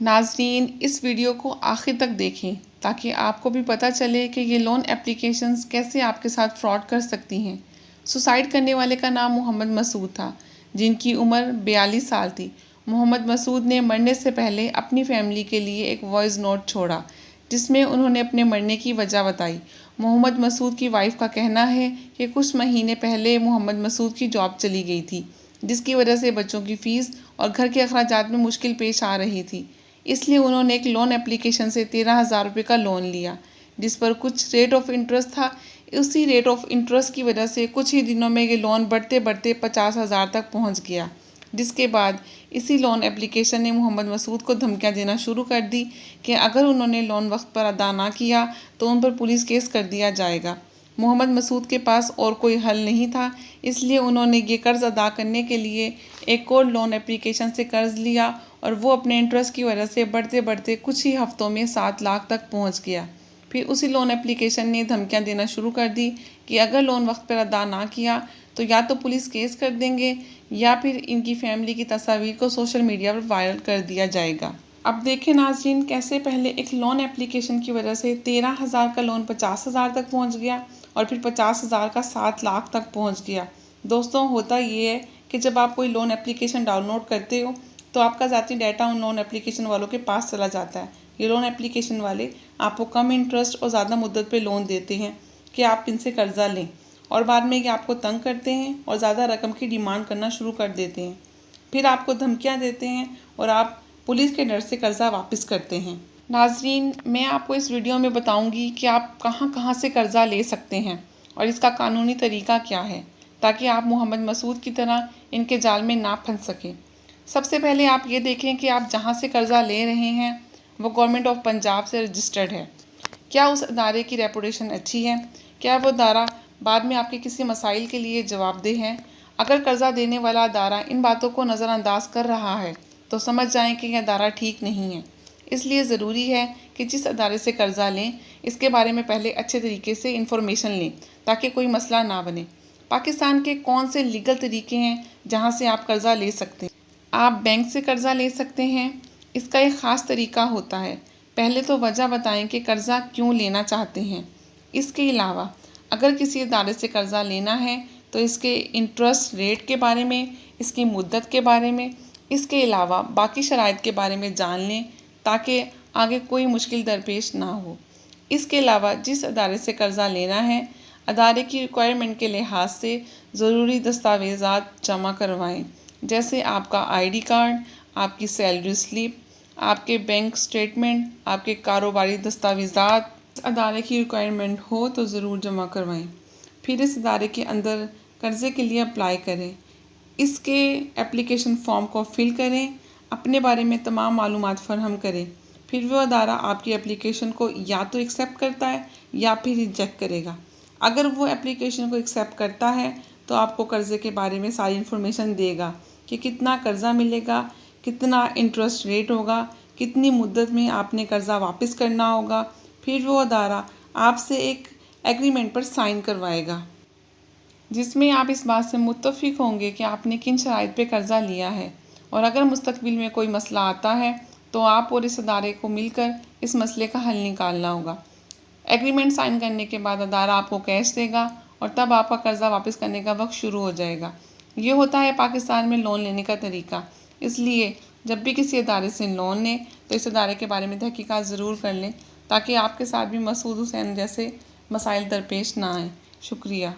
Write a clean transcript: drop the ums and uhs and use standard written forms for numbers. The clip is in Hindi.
नाज़रीन, इस वीडियो को आखिर तक देखें ताकि आपको भी पता चले कि ये लोन एप्लीकेशंस कैसे आपके साथ फ्रॉड कर सकती हैं। सुसाइड करने वाले का नाम मोहम्मद मसूद था, जिनकी उम्र 42 साल थी। मोहम्मद मसूद ने मरने से पहले अपनी फैमिली के लिए एक वॉइस नोट छोड़ा, जिसमें उन्होंने अपने मरने की वजह बताई। मोहम्मद मसूद की वाइफ का कहना है कि कुछ महीने पहले मोहम्मद मसूद की जॉब चली गई थी, जिसकी वजह से बच्चों की फ़ीस और घर के अखराजात में मुश्किल पेश आ रही थी। इसलिए उन्होंने एक लोन एप्लीकेशन से 13,000 रुपये का लोन लिया, जिस पर कुछ रेट ऑफ इंटरेस्ट था। उसी रेट ऑफ इंटरेस्ट की वजह से कुछ ही दिनों में ये लोन बढ़ते बढ़ते 50,000 तक पहुंच गया, जिसके बाद इसी लोन एप्लीकेशन ने मोहम्मद मसूद को धमकियां देना शुरू कर दी कि अगर उन्होंने लोन वक्त पर अदा ना किया तो उन पर पुलिस केस कर दिया जाएगा। मोहम्मद मसूद के पास और कोई हल नहीं था, इसलिए उन्होंने ये कर्ज़ अदा करने के लिए एक और लोन एप्लीकेशन से कर्ज़ लिया और वो अपने इंटरेस्ट की वजह से बढ़ते बढ़ते कुछ ही हफ्तों में 7 लाख तक पहुंच गया। फिर उसी लोन एप्लीकेशन ने धमकियां देना शुरू कर दी कि अगर लोन वक्त पर अदा ना किया तो या तो पुलिस केस कर देंगे या फिर इनकी फैमिली की तस्वीर को सोशल मीडिया पर वायरल कर दिया जाएगा। अब देखें नाज़रीन, कैसे पहले एक लोन एप्लीकेशन की वजह से 13,000 का लोन 50,000 तक पहुंच गया और फिर 50,000 का 7 लाख तक पहुंच गया। दोस्तों, होता ये है कि जब आप कोई लोन एप्लीकेशन डाउनलोड करते हो तो आपका ज़ाती डाटा उन लोन एप्लीकेशन वालों के पास चला जाता है। ये लोन एप्लीकेशन वाले आपको कम इंटरेस्ट और ज़्यादा मुद्दत पे लोन देते हैं कि आप इनसे कर्ज़ा लें, और बाद में ये आपको तंग करते हैं और ज़्यादा रकम की डिमांड करना शुरू कर देते हैं। फिर आपको धमकियाँ देते हैं और आप पुलिस के डर से कर्ज़ा वापस करते हैं। नाज़रीन, मैं आपको इस वीडियो में बताऊंगी कि आप कहां कहां से कर्ज़ा ले सकते हैं और इसका कानूनी तरीका क्या है, ताकि आप मोहम्मद मसूद की तरह इनके जाल में ना फंस सकें। सबसे पहले आप ये देखें कि आप जहां से कर्ज़ा ले रहे हैं वो गवर्नमेंट ऑफ पंजाब से रजिस्टर्ड है। क्या उस अदारे की रेपुटेशन अच्छी है? क्या वो अदारा बाद में आपके किसी मसाइल के लिए जवाबदेह है? अगर कर्ज़ा देने वाला अदारा इन बातों को नज़रअंदाज कर रहा है तो समझ जाएं कि यह अदारा ठीक नहीं है। इसलिए ज़रूरी है कि जिस अदारे से कर्ज़ा लें, इसके बारे में पहले अच्छे तरीके से इन्फॉर्मेशन लें ताकि कोई मसला ना बने। पाकिस्तान के कौन से लीगल तरीके हैं जहां से आप कर्ज़ा ले सकते हैं? आप बैंक से कर्ज़ा ले सकते हैं। इसका एक ख़ास तरीका होता है। पहले तो वजह बताएं कि कर्ज़ा क्यों लेना चाहते हैं। इसके अलावा अगर किसी अदारे से कर्ज़ा लेना है तो इसके इंटरेस्ट रेट के बारे में, इसकी मुद्दत के बारे में, इसके अलावा बाकी शराइत के बारे में जान लें ताकि आगे कोई मुश्किल दरपेश ना हो। इसके अलावा जिस अदारे से कर्ज़ा लेना है, अदारे की रिक्वायरमेंट के लिहाज से ज़रूरी दस्तावेज़ात जमा करवाएं, जैसे आपका आईडी कार्ड, आपकी सैलरी स्लिप, आपके बैंक स्टेटमेंट, आपके कारोबारी दस्तावेज़ात। अदारे की रिक्वायरमेंट हो तो ज़रूर जमा करवाएं। फिर इस अदारे के अंदर कर्ज़े के लिए अप्लाई करें। इसके एप्लीकेशन फॉर्म को फिल करें, अपने बारे में तमाम मालूमात फराहम करें। फिर वो अदारा आपकी एप्लीकेशन को या तो एक्सेप्ट करता है या फिर रिजेक्ट करेगा। अगर वो एप्लीकेशन को एक्सेप्ट करता है तो आपको कर्ज़े के बारे में सारी इन्फॉर्मेशन देगा कि कितना कर्ज़ा मिलेगा, कितना इंटरेस्ट रेट होगा, कितनी मुद्दत में आपने कर्ज़ा वापस करना होगा। फिर वो अदारा आपसे एक एग्रीमेंट पर साइन करवाएगा, जिसमें आप इस बात से मुत्तफ़िक होंगे कि आपने किन शराइत पे कर्ज़ा लिया है, और अगर मुस्तकबिल में कोई मसला आता है तो आप और इस अदारे को मिलकर इस मसले का हल निकालना होगा। एग्रीमेंट साइन करने के बाद अदारा आपको कैश देगा और तब आपका कर्ज़ा वापस करने का वक्त शुरू हो जाएगा। ये होता है पाकिस्तान में लोन लेने का तरीका। इसलिए जब भी किसी अदारे से लोन लें तो इस अदारे के बारे में तहकीकात ज़रूर कर लें ताकि आपके साथ भी मसूद हुसैन जैसे मसाइल दरपेश ना आएँ। शुक्रिया।